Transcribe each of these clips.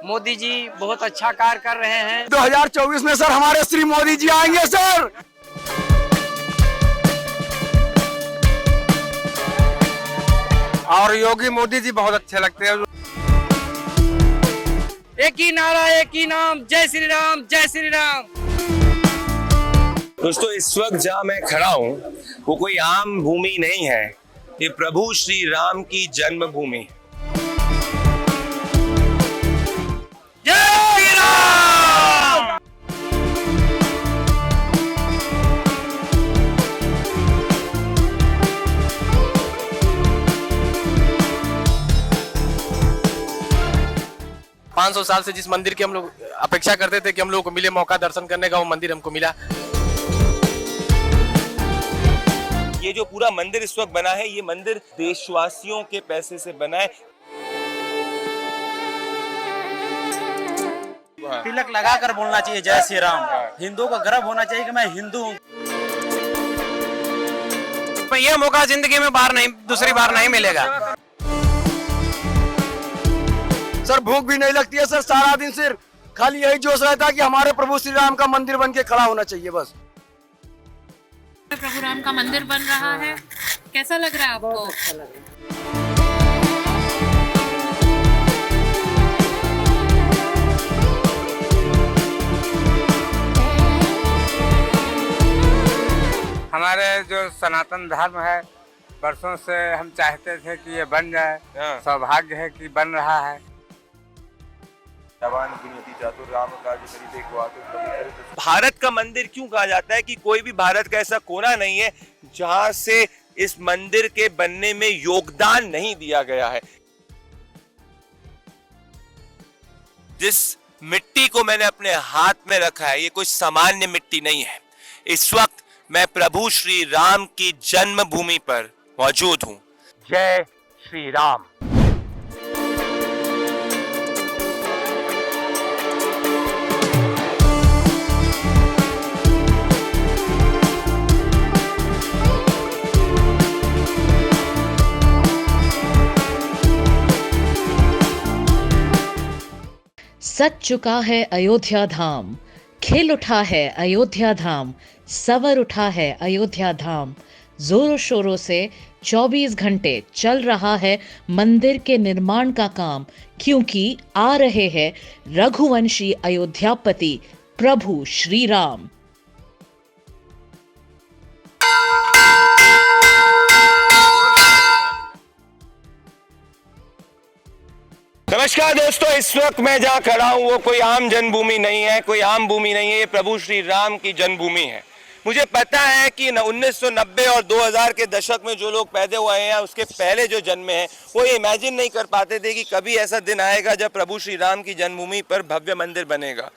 मोदी जी बहुत अच्छा कार्य कर रहे हैं। 2024 में सर हमारे श्री मोदी जी आएंगे सर। और योगी मोदी जी बहुत अच्छे लगते हैं। एक ही नारा एक ही नाम, जय श्री राम जय श्री राम। दोस्तों इस वक्त जहाँ मैं खड़ा हूँ वो कोई आम भूमि नहीं है, ये प्रभु श्री राम की जन्मभूमि। जय श्री राम। पाँच 500 साल से जिस मंदिर की हम लोग अपेक्षा करते थे कि हम लोगों को मिले मौका दर्शन करने का, वो मंदिर हमको मिला। ये जो पूरा मंदिर इस वक्त बना है, ये मंदिर देशवासियों के पैसे से बना है। तिलक लगाकर बोलना चाहिए जय श्री राम। हिंदुओं का गर्व होना चाहिए कि मैं हिंदू हूँ। यह मौका जिंदगी में दूसरी बार नहीं मिलेगा। सर भूख भी नहीं लगती है सर, सारा दिन सिर्फ खाली यही जोश रहता है कि हमारे प्रभु श्री राम का मंदिर बन के खड़ा होना चाहिए बस। प्रभु राम का मंदिर बन रहा है, कैसा लग रहा है आपको? बहुत अच्छा लग रहा है। हमारे जो सनातन धर्म है, वर्षों से हम चाहते थे कि ये बन जाए। सौभाग्य है कि बन रहा है। भारत का मंदिर क्यों कहा जाता है कि कोई भी भारत का ऐसा कोना नहीं है जहां से इस मंदिर के बनने में योगदान नहीं दिया गया है। जिस मिट्टी को मैंने अपने हाथ में रखा है, ये कोई सामान्य मिट्टी नहीं है। इस वक्त मैं प्रभु श्री राम की जन्मभूमि पर मौजूद हूं। जय श्री राम। सज चुका है अयोध्या धाम, खिल उठा है अयोध्या धाम, सवर उठा है अयोध्या धाम। जोरों शोरों से 24 घंटे चल रहा है मंदिर के निर्माण का काम, क्योंकि आ रहे हैं रघुवंशी अयोध्यापति प्रभु श्री राम। नमस्कार दोस्तों, इस वक्त मैं जहाँ खड़ा हूँ वो कोई आम जन्मभूमि नहीं है, कोई आम भूमि नहीं है, ये प्रभु श्री राम की जन्मभूमि है। मुझे पता है कि 1990 और 2000 के दशक में जो लोग पैदा हुए हैं, उसके पहले जो जन्मे हैं, वो ये इमेजिन नहीं कर पाते थे कि कभी ऐसा दिन आएगा जब प्रभु श्री राम की जन्मभूमि पर भव्य मंदिर बनेगा।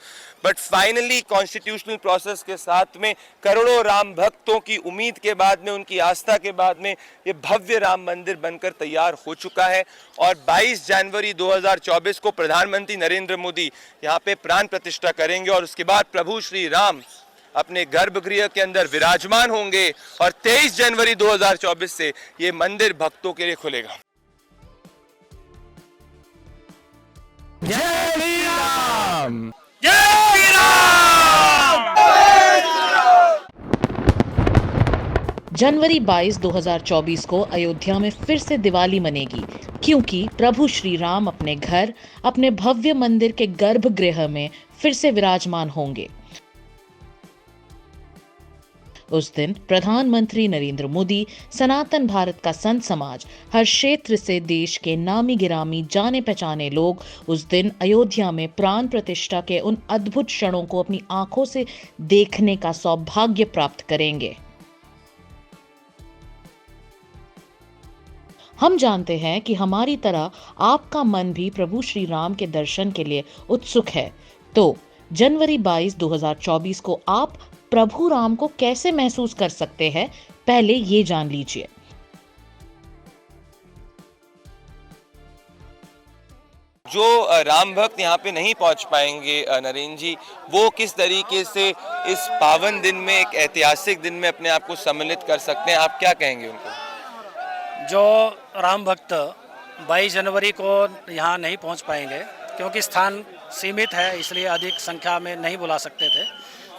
बट फाइनली कॉन्स्टिट्यूशनल प्रोसेस के साथ में करोड़ों राम भक्तों की उम्मीद के बाद में, उनकी आस्था के बाद में, ये भव्य राम मंदिर बनकर तैयार हो चुका है। और 22 जनवरी 2024 को प्रधानमंत्री नरेंद्र मोदी यहाँ पे प्राण प्रतिष्ठा करेंगे और उसके बाद प्रभु श्री राम अपने गर्भगृह के अंदर विराजमान होंगे और 23 जनवरी 2024 से ये मंदिर भक्तों के लिए खुलेगा। जय श्री राम। जनवरी 22, 2024 को अयोध्या में फिर से दिवाली मनेगी, क्योंकि प्रभु श्री राम अपने घर, अपने भव्य मंदिर के गर्भगृह में फिर से विराजमान होंगे। उस दिन प्रधानमंत्री नरेंद्र मोदी, सनातन भारत का संत समाज, हर क्षेत्र से देश के नामी गिरामी जाने पहचाने लोग उस दिन अयोध्या में प्राण प्रतिष्ठा के उन अद्भुत क्षणों को अपनी आंखों से देखने का सौभाग्य प्राप्त करेंगे। हम जानते हैं कि हमारी तरह आपका मन भी प्रभु श्री राम के दर्शन के लिए उत्सुक है। तो जनवरी 22, 2024 को आप प्रभु राम को कैसे महसूस कर सकते हैं, पहले ये जान लीजिए। जो राम भक्त यहाँ पे नहीं पहुँच पाएंगे नरेंद्र जी, वो किस तरीके से इस पावन दिन में, एक ऐतिहासिक दिन में अपने आप को सम्मिलित कर सकते हैं, आप क्या कहेंगे उनको? जो राम भक्त 22 जनवरी को यहाँ नहीं पहुँच पाएंगे, क्योंकि स्थान सीमित है, इसलिए अधिक संख्या में नहीं बुला सकते थे।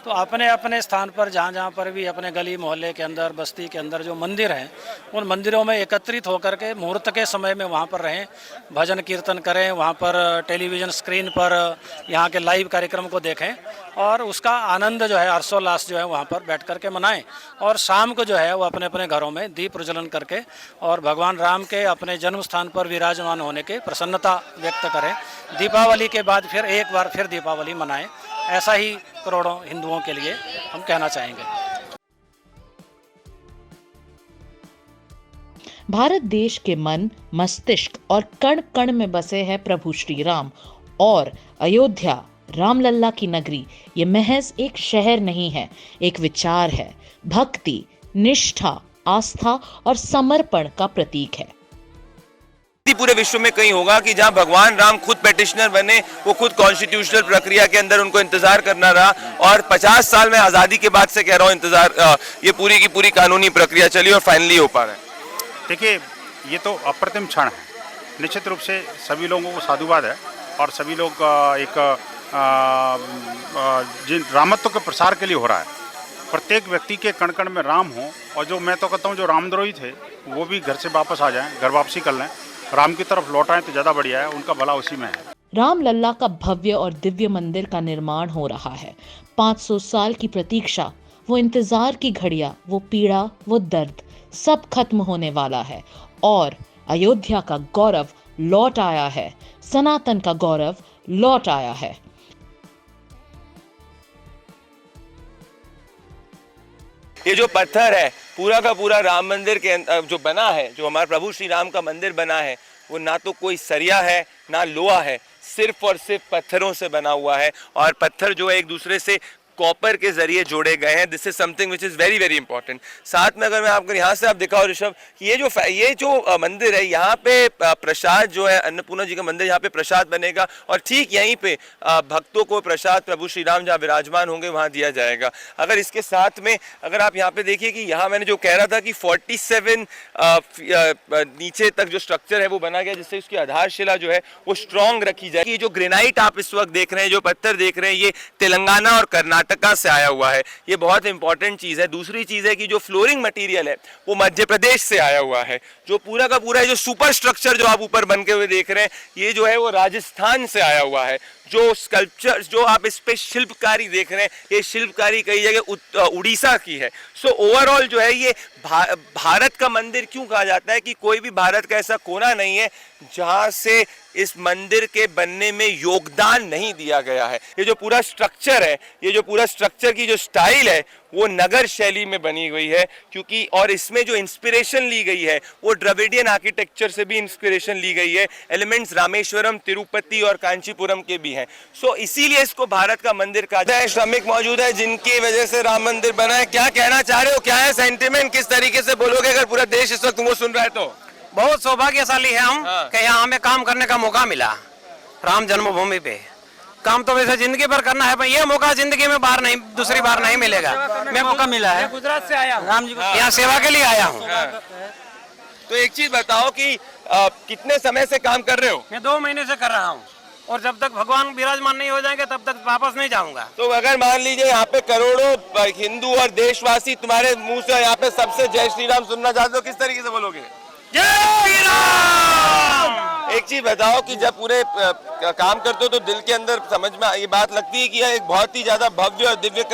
तो अपने अपने स्थान पर जहाँ जहाँ पर भी अपने गली मोहल्ले के अंदर, बस्ती के अंदर जो मंदिर हैं, उन मंदिरों में एकत्रित होकर के मुहूर्त के समय में वहाँ पर रहें, भजन कीर्तन करें, वहाँ पर टेलीविज़न स्क्रीन पर यहाँ के लाइव कार्यक्रम को देखें और उसका आनंद जो है, हर्षोल्लास जो है वहाँ पर बैठ कर के मनाएं। और शाम को जो है वो अपने अपने घरों में दीप प्रज्वलन करके और भगवान राम के अपने जन्म स्थान पर विराजमान होने के प्रसन्नता व्यक्त करें। दीपावली के बाद फिर एक बार फिर दीपावली मनाएं। ऐसा ही करोड़ों हिंदुओं के लिए हम कहना चाहेंगे। भारत देश के मन, मस्तिष्क और कण कण में बसे हैं प्रभु श्री राम और अयोध्या रामलल्ला की नगरी ये महज एक शहर नहीं है, एक विचार है, भक्ति, निष्ठा, आस्था और समर्पण का प्रतीक है। पूरे विश्व में कहीं होगा कि जहां भगवान राम खुद पेटिशनर बने, वो खुद कॉन्स्टिट्यूशनल प्रक्रिया के अंदर उनको इंतजार करना रहा और 50 साल में आज़ादी के बाद से कह रहा हूँ इंतजार, ये पूरी की पूरी कानूनी प्रक्रिया चली और फाइनली हो पा रहा है। देखिए, ये तो अप्रतिम क्षण है। निश्चित रूप से सभी लोगों को साधुवाद है और सभी लोग एक जिन रामत्व के प्रसार के लिए हो रहा है। प्रत्येक व्यक्ति के कण कण में राम हो और जो मैं तो कहता हूँ जो रामद्रोही थे वो भी घर से वापस आ जाएं, घर वापसी कर लें, राम की तरफ लौट आए तो ज़्यादा बढ़िया है, उनका भला उसी में है। रामलल्ला का भव्य और दिव्य मंदिर का निर्माण हो रहा है। 500 साल की प्रतीक्षा, वो इंतजार की घड़ियां, वो पीड़ा, वो दर्द, सब खत्म होने वाला है और अयोध्या का गौरव लौट आया है, सनातन का गौरव लौट आया है। ये जो पत्थर है पूरा का पूरा राम मंदिर के जो बना है, जो हमारा प्रभु श्री राम का मंदिर बना है, वो ना तो कोई सरिया है ना लोहा है, सिर्फ और सिर्फ पत्थरों से बना हुआ है और पत्थर जो है एक दूसरे से कॉपर के जरिए जोड़े गए हैं। This is something which is very very important. साथ में अगर मैं आपको यहाँ से आप दिखाओ ऋषभ, ये जो मंदिर है, यहाँ पे प्रसाद जो है, अन्नपूर्णा जी का मंदिर, यहाँ पे प्रसाद बनेगा और ठीक यहीं पे भक्तों को प्रसाद प्रभु श्री राम जहाँ विराजमान होंगे वहाँ दिया जाएगा। अगर इसके साथ में अगर आप यहाँ पे देखिए कि यहाँ मैंने जो कह रहा था कि 47 नीचे तक जो स्ट्रक्चर है वो बना गया, जिससे उसकी आधारशिला जो है वो स्ट्रॉन्ग रखी जाएगी। ये जो ग्रेनाइट आप इस वक्त देख रहे हैं, जो पत्थर देख रहे हैं, ये तेलंगाना और कर्नाटक से आया हुआ है। ये बहुत इंपॉर्टेंट चीज है। दूसरी चीज है कि जो फ्लोरिंग मटेरियल है वो मध्य प्रदेश से आया हुआ है। जो पूरा का पूरा जो सुपर स्ट्रक्चर जो आप ऊपर बनके हुए देख रहे हैं, ये जो है वो राजस्थान से आया हुआ है। जो स्कल्पचर जो आप इस पे शिल्पकारी देख रहे हैं, ये शिल्पकारी कई जगह उड़ीसा की है। सो ओवरऑल जो है ये भारत का मंदिर क्यों कहा जाता है कि कोई भी भारत का ऐसा कोना नहीं है जहां से इस मंदिर के बनने में योगदान नहीं दिया गया है। ये जो पूरा स्ट्रक्चर है, ये जो पूरा स्ट्रक्चर की जो स्टाइल है वो नगर शैली में बनी हुई है, क्योंकि और इसमें जो इंस्पिरेशन ली गई है वो द्रविडियन आर्किटेक्चर से भी इंस्पिरेशन ली गई है। एलिमेंट्स रामेश्वरम, तिरुपति और कांचीपुरम के भी हैं। सो इसीलिए इसको भारत का मंदिर कहा जाता है। श्रमिक मौजूद है जिनकी वजह से राम मंदिर बना है। क्या कहना चाह रहे हो, क्या है सेंटिमेंट, किस तरीके से बोलोगे अगर पूरा देश इस वक्त तुमको सुन रहा है तो? बहुत सौभाग्यशाली है हम कि यहाँ हमें काम करने का मौका मिला राम जन्मभूमि पे। काम तो वैसे जिंदगी भर करना है, पर ये मौका जिंदगी में बार नहीं, दूसरी बार नहीं मिलेगा। मैं मौका मिला है, गुजरात से आया हूँ, राम जी यहाँ सेवा के लिए आया हूँ। तो एक चीज बताओ कि कितने समय से काम कर रहे हो? मैं 2 महीने से कर रहा हूँ और जब तक भगवान विराजमान नहीं हो जाएंगे तब तक वापस नहीं जाऊंगा। तो अगर मान लीजिए यहाँ पे करोड़ों हिंदू और देशवासी तुम्हारे मुंह से यहाँ पे सबसे जय श्री राम सुनना चाहते हो, किस तरीके से बोलोगे? जय श्री राम। एक चीज बताओ कि जब पूरे काम करते हो तो दिल के अंदर समझ में ये बात लगती है कि यह एक बहुत ही ज्यादा भव्य और दिव्य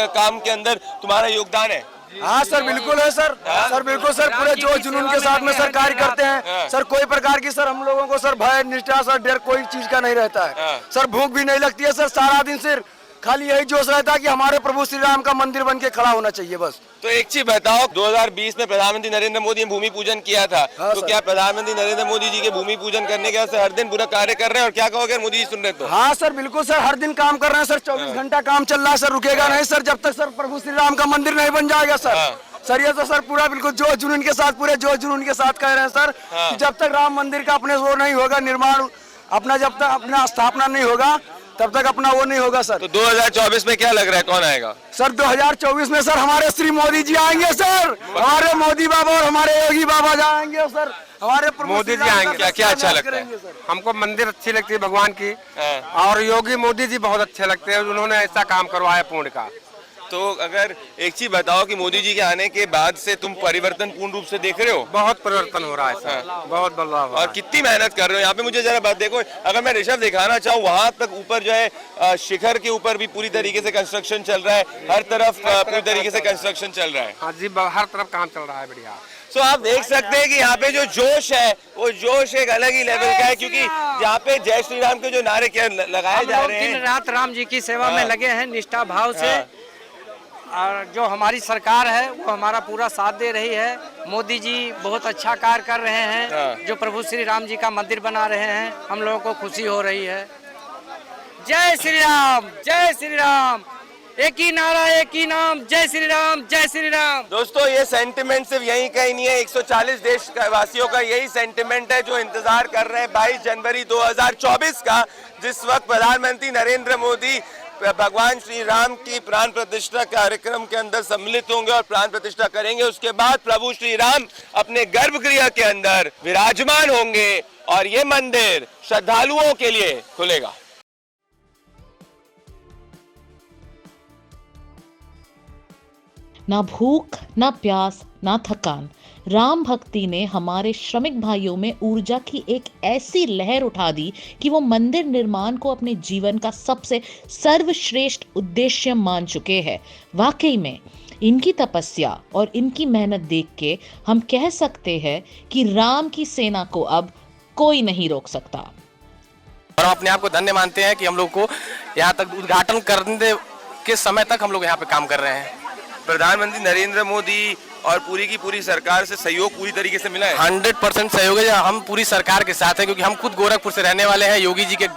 काम के अंदर तुम्हारा योगदान है? हाँ सर, बिल्कुल है सर। सर बिल्कुल सर, पूरे जोश जुनून के साथ में सर कार्य करते हैं सर। कोई प्रकार की सर हम लोगों को सर भय, निष्ठा, सर डर कोई चीज का नहीं रहता है सर। भूख भी नहीं लगती है सर। सारा दिन सिर्फ खाली यही जोश रहता है कि हमारे प्रभु श्री राम का मंदिर बन के खड़ा होना चाहिए बस। तो एक चीज बताओ, 2020 में प्रधानमंत्री नरेंद्र मोदी ने भूमि पूजन किया था। तो क्या प्रधानमंत्री नरेंद्र मोदी जी के भूमि पूजन करने के बाद हर दिन पूरा कार्य कर रहे हैं? और क्या कहोगे मोदी जी सुन रहे तो? हाँ सर, बिल्कुल सर, हर दिन काम कर रहे हैं सर। 24 घंटा काम चल रहा है सर, रुकेगा नहीं सर जब तक सर प्रभु श्री राम का मंदिर नहीं बन जाएगा सर। सर ये तो सर पूरा बिल्कुल जोश जुनून के साथ, पूरे जोश जुनून के साथ कह रहे हैं सर कि जब तक राम मंदिर का अपने वो नहीं होगा निर्माण, अपना जब तक अपना स्थापना नहीं होगा तब तक अपना वो नहीं होगा सर। तो 2024 में क्या लग रहा है, कौन आएगा? सर 2024 में सर हमारे श्री मोदी जी आएंगे सर, हमारे मोदी बाबा और हमारे योगी बाबा जाएंगे सर, हमारे मोदी जी आएंगे। क्या क्या अच्छा लगता है? हमको मंदिर अच्छी लगती है भगवान की, और योगी मोदी जी बहुत अच्छे लगते हैं, उन्होंने ऐसा काम करवाया पुण्य का। तो अगर एक चीज बताओ कि मोदी जी के आने के बाद से तुम परिवर्तन पूर्ण रूप से देख रहे हो? बहुत परिवर्तन हो रहा है सर, बहुत बदलाव। और कितनी मेहनत कर रहे हो यहाँ पे, मुझे जरा बात देखो। अगर मैं ऋषभ दिखाना चाहूँ, वहां तक ऊपर जो है शिखर के ऊपर भी पूरी तरीके से कंस्ट्रक्शन चल रहा है, हर तरफ पूरी तरीके से कंस्ट्रक्शन चल रहा है। हाँ जी, हर तरफ काम चल रहा है, बढ़िया। तो आप देख सकते हैं कि यहाँ पे जो जोश है वो जोश एक अलग ही लेवल का है, क्योंकि यहाँ पे जय श्री राम के जो नारे लगाए जा रहे हैं, दिन रात राम जी की सेवा में लगे हैं निष्ठा भाव से, और जो हमारी सरकार है वो हमारा पूरा साथ दे रही है। मोदी जी बहुत अच्छा कार्य कर रहे हैं, जो प्रभु श्री राम जी का मंदिर बना रहे हैं, हम लोगों को खुशी हो रही है। जय श्री राम, जय श्री राम, एक ही नारा एक ही नाम, जय श्री राम, जय श्री राम। दोस्तों ये सेंटिमेंट सिर्फ यहीं का ही नहीं है, 140 देश वासियों का यही सेंटिमेंट है जो इंतजार कर रहे हैं 22 जनवरी 2024 का, जिस वक्त प्रधानमंत्री नरेंद्र मोदी भगवान श्री राम की प्राण प्रतिष्ठा कार्यक्रम के अंदर सम्मिलित होंगे और प्राण प्रतिष्ठा करेंगे। उसके बाद प्रभु श्री राम अपने गर्भगृह के अंदर विराजमान होंगे और ये मंदिर श्रद्धालुओं के लिए खुलेगा। ना भूख, ना प्यास, ना थकान, राम भक्ति ने हमारे श्रमिक भाइयों में ऊर्जा की एक ऐसी लहर उठा दी कि वो मंदिर निर्माण को अपने जीवन का सबसे सर्वश्रेष्ठ उद्देश्य मान चुके हैं। वाकई में इनकी तपस्या और इनकी मेहनत देख के हम कह सकते हैं कि राम की सेना को अब कोई नहीं रोक सकता। और हम अपने आप को धन्य मानते हैं कि हम लोग को यहाँ तक उद्घाटन करने के समय तक हम लोग यहाँ पे काम कर रहे हैं। प्रधानमंत्री नरेंद्र मोदी और पूरी की पूरी सरकार से सहयोग पूरी तरीके से मिला है। 100% सहयोग है, हम पूरी सरकार के साथ हैं, क्योंकि हम खुद गोरखपुर से रहने वाले हैं, योगी जी के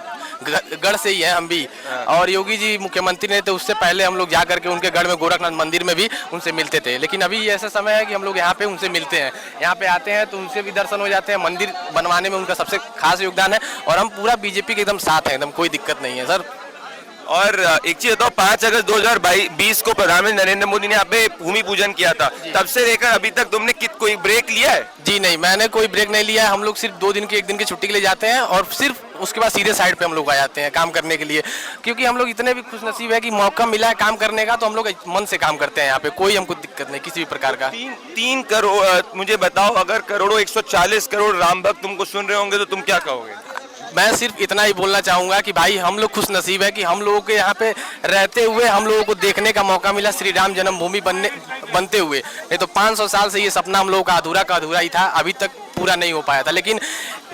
गढ़ से ही है हम भी। और योगी जी मुख्यमंत्री ने तो उससे पहले हम लोग जा करके उनके गढ़ में गोरखनाथ मंदिर में भी उनसे मिलते थे, लेकिन अभी ऐसा समय है कि हम लोग यहाँ पे उनसे मिलते हैं, यहाँ पे आते हैं तो उनसे भी दर्शन हो जाते हैं। मंदिर बनवाने में उनका सबसे खास योगदान है, और हम पूरा बीजेपी के एकदम साथ हैं, एकदम कोई दिक्कत नहीं है सर। और एक चीज बताओ, 5 अगस्त 2020 को प्रधानमंत्री नरेंद्र मोदी ने यहाँ पे भूमि पूजन किया था, तब से लेकर अभी तक तुमने कोई ब्रेक लिया है? जी नहीं, मैंने कोई ब्रेक नहीं लिया है। हम लोग सिर्फ 2 दिन की 1 दिन की छुट्टी के लिए जाते हैं और सिर्फ उसके बाद सीधे साइड पे हम लोग आ जाते हैं काम करने के लिए, क्योंकि हम लोग इतने भी खुश नसीब है कि मौका मिला है काम करने का, तो हम लोग मन से काम करते हैं यहाँ पे, कोई हमको दिक्कत नहीं किसी भी प्रकार का। 3 करोड़, मुझे बताओ, अगर करोड़ों 140 करोड़ राम भक्त तुमको सुन रहे होंगे तो तुम क्या कहोगे? मैं सिर्फ इतना ही बोलना चाहूंगा कि भाई हम लोग खुश नसीब है कि हम लोगों के यहाँ पे रहते हुए हम लोगों को देखने का मौका मिला श्री राम जन्मभूमि बनते हुए। नहीं तो 500 साल से ये सपना हम लोगों का अधूरा ही था, अभी तक पूरा नहीं हो पाया था, लेकिन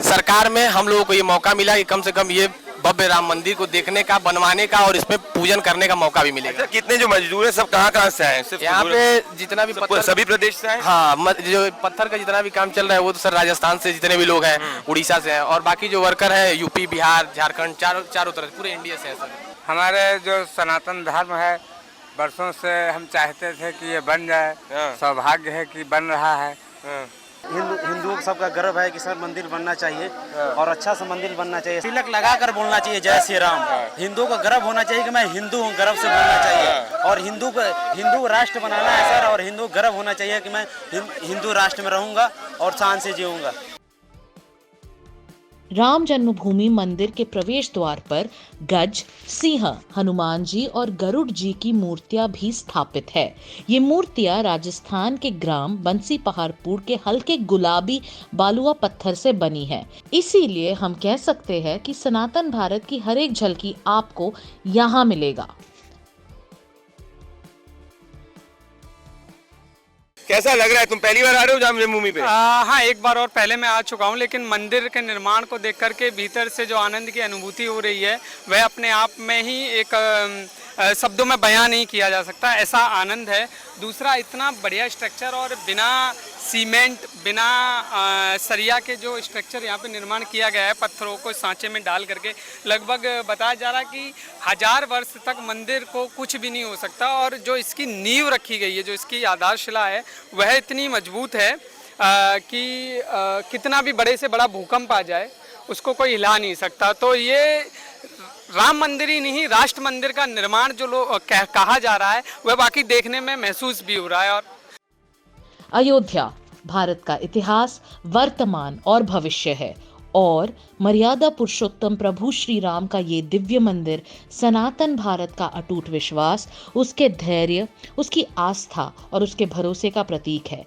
सरकार में हम लोगों को ये मौका मिला कि कम से कम ये भव्य राम मंदिर को देखने का, बनवाने का और इसमें पूजन करने का मौका भी मिलेगा। अच्छा, कितने जो मजदूर हैं सब कहाँ से आए? सिर्फ यहाँ पे जितना भी सभी प्रदेश से आए? हाँ, जो पत्थर का जितना भी काम चल रहा है वो तो सर राजस्थान से जितने भी लोग हैं, उड़ीसा से हैं, और बाकी जो वर्कर है यूपी, बिहार, झारखंड, चारों तरफ पूरे इंडिया से है सर। हमारे जो सनातन धर्म है, वर्षों से हम चाहते थे कि ये बन जाए, सौभाग्य है कि बन रहा है। हिंदुओं सबका गर्व है कि सर मंदिर बनना चाहिए और अच्छा सा मंदिर बनना चाहिए, तिलक लगा कर बोलना चाहिए जय श्री राम। हिंदुओं का गर्व होना चाहिए कि मैं हिंदू हूँ, गर्व से बोलना चाहिए, और हिंदू राष्ट्र बनाना है सर, और हिंदू गर्व होना चाहिए कि मैं हिंदू राष्ट्र में रहूँगा और शान से जीऊँगा। राम जन्मभूमि मंदिर के प्रवेश द्वार पर गज, सिंह, हनुमान जी और गरुड़ जी की मूर्तियां भी स्थापित है। ये मूर्तियां राजस्थान के ग्राम बंसी पहाड़पुर के हल्के गुलाबी बालुआ पत्थर से बनी है। इसीलिए हम कह सकते हैं कि सनातन भारत की हर एक झलकी आपको यहाँ मिलेगा। कैसा लग रहा है? तुम पहली बार आ रहे हो राम जन्मभूमि पे? हाँ, एक बार और पहले मैं आ चुका हूँ, लेकिन मंदिर के निर्माण को देख करके भीतर से जो आनंद की अनुभूति हो रही है वह अपने आप में ही एक शब्दों में बयां नहीं किया जा सकता, ऐसा आनंद है। दूसरा, इतना बढ़िया स्ट्रक्चर और बिना सीमेंट, बिना सरिया के जो स्ट्रक्चर यहाँ पे निर्माण किया गया है, पत्थरों को सांचे में डाल करके, लगभग बताया जा रहा है कि 1000 वर्ष तक मंदिर को कुछ भी नहीं हो सकता, और जो इसकी नींव रखी गई है, जो इसकी आधारशिला है, वह इतनी मजबूत है कि कितना भी बड़े से बड़ा भूकंप आ जाए उसको कोई हिला नहीं सकता। तो ये राम मंदिर ही नहीं, राष्ट्र मंदिर का निर्माण जो कहा जा रहा है वह बाकी देखने में महसूस भी हो रहा है। और अयोध्या भारत का इतिहास, वर्तमान और भविष्य है और मर्यादा पुरुषोत्तम प्रभु श्री राम का ये दिव्य मंदिर सनातन भारत का अटूट विश्वास, उसके धैर्य, उसकी आस्था और उसके भरोसे का प्रतीक है।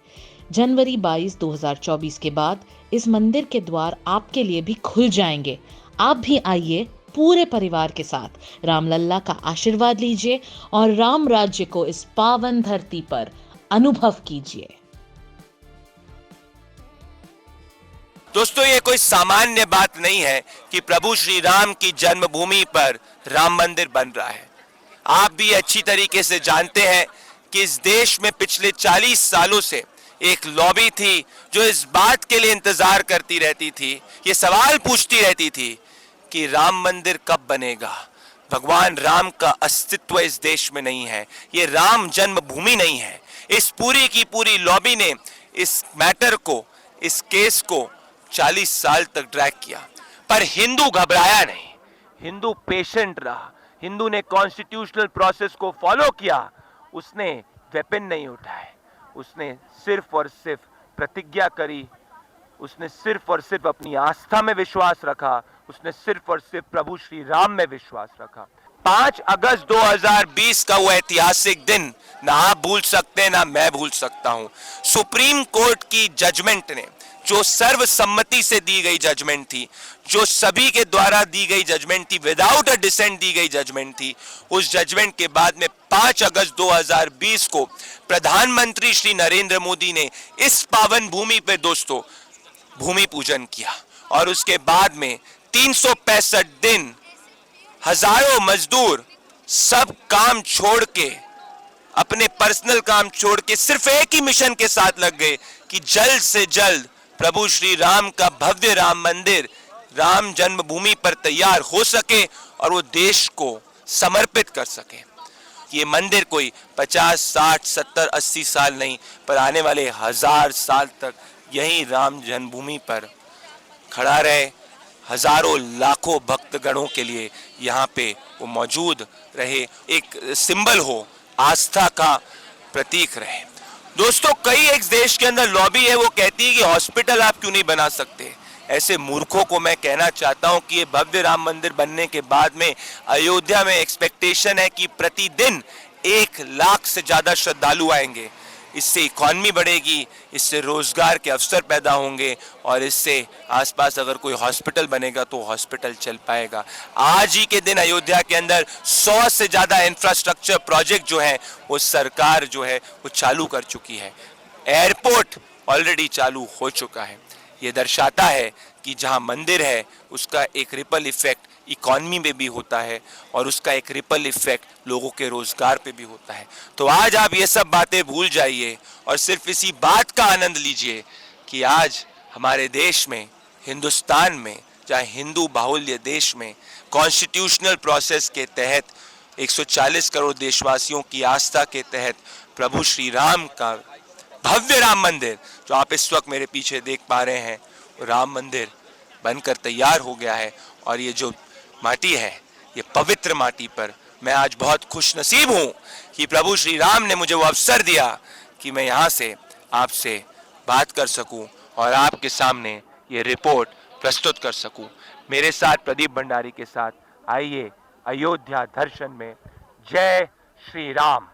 जनवरी 22, 2024 के बाद इस मंदिर के द्वार आपके लिए भी खुल जाएंगे। आप भी आइए पूरे परिवार के साथ रामलल्ला का आशीर्वाद लीजिए और राम राज्य को इस पावन धरती पर अनुभव कीजिए। दोस्तों, ये कोई सामान्य बात नहीं है कि प्रभु श्री राम की जन्मभूमि पर राम मंदिर बन रहा है। आप भी अच्छी तरीके से जानते हैं कि इस देश में पिछले 40 सालों से एक लॉबी थी जो इस बात के लिए इंतजार करती रहती थी, ये सवाल पूछती रहती थी कि राम मंदिर कब बनेगा। भगवान राम का अस्तित्व इस देश में नहीं है, ये राम जन्मभूमि नहीं है। इस पूरी की पूरी लॉबी ने इस मैटर को, इस केस को 40 साल तक ड्रैग किया, पर हिंदू घबराया नहीं, हिंदू पेशेंट रहा, हिंदू ने कॉन्स्टिट्यूशनल प्रोसेस को फॉलो किया। उसने वेपन नहीं उठाए, उसने सिर्फ और सिर्फ प्रतिज्ञा करी, उसने सिर्फ और सिर्फ अपनी आस्था में विश्वास रखा, उसने सिर्फ और सिर्फ प्रभु श्री राम में विश्वास रखा। 5 अगस्त 2020 का वो ऐतिहासिक दिन ना आप भूल सकते, ना मैं भूल सकता हूं। सुप्रीम कोर्ट की जजमेंट ने, जो सर्वसम्मति से दी गई जजमेंट थी, जो सभी के द्वारा दी गई जजमेंट थी, विदाउट अ डिसेंट दी गई जजमेंट थी, उस जजमेंट के बाद में 5 अगस्त 2020 को प्रधानमंत्री श्री नरेंद्र मोदी ने इस पावन भूमि पे दोस्तों भूमि पूजन किया। और उसके बाद में 365 दिन हजारों मजदूर सब काम छोड़ के, अपने पर्सनल काम छोड़ के सिर्फ एक ही मिशन के साथ लग गए कि जल्द से जल्द प्रभु श्री राम का भव्य राम मंदिर राम जन्मभूमि पर तैयार हो सके और वो देश को समर्पित कर सके। ये मंदिर कोई 50, 60, 70, 80 साल नहीं, पर आने वाले 1000 साल तक यही राम जन्मभूमि पर खड़ा रहे। हजारों लाखों भक्तगणों के लिए यहाँ पे वो मौजूद रहे, एक सिंबल हो, आस्था का प्रतीक रहे। दोस्तों, कई एक देश के अंदर लॉबी है, वो कहती है कि हॉस्पिटल आप क्यों नहीं बना सकते। ऐसे मूर्खों को मैं कहना चाहता हूं कि ये भव्य राम मंदिर बनने के बाद में अयोध्या में एक्सपेक्टेशन है कि प्रतिदिन 1 लाख से ज्यादा श्रद्धालु आएंगे। इससे इकॉनमी बढ़ेगी, इससे रोजगार के अवसर पैदा होंगे और इससे आसपास अगर कोई हॉस्पिटल बनेगा तो हॉस्पिटल चल पाएगा। आज ही के दिन अयोध्या के अंदर 100 से ज्यादा इंफ्रास्ट्रक्चर प्रोजेक्ट जो है वो सरकार जो है वो चालू कर चुकी है। एयरपोर्ट ऑलरेडी चालू हो चुका है। ये दर्शाता है कि जहां मंदिर है उसका एक रिपल इफेक्ट इकॉनमी में भी होता है और उसका एक रिपल इफेक्ट लोगों के रोजगार पे भी होता है। तो आज आप ये सब बातें भूल जाइए और सिर्फ इसी बात का आनंद लीजिए कि आज हमारे देश में, हिंदुस्तान में, चाहे हिंदू बाहुल्य देश में, कॉन्स्टिट्यूशनल प्रोसेस के तहत 140 करोड़ देशवासियों की आस्था के तहत प्रभु श्री राम का भव्य राम मंदिर जो आप इस वक्त मेरे पीछे देख पा रहे हैं, राम मंदिर बनकर तैयार हो गया है। और ये जो माटी है, ये पवित्र माटी पर मैं आज बहुत खुश नसीब हूँ कि प्रभु श्री राम ने मुझे वो अवसर दिया कि मैं यहाँ से आपसे बात कर सकूँ और आपके सामने ये रिपोर्ट प्रस्तुत कर सकूँ। मेरे साथ प्रदीप भंडारी के साथ आइए अयोध्या दर्शन में। जय श्री राम।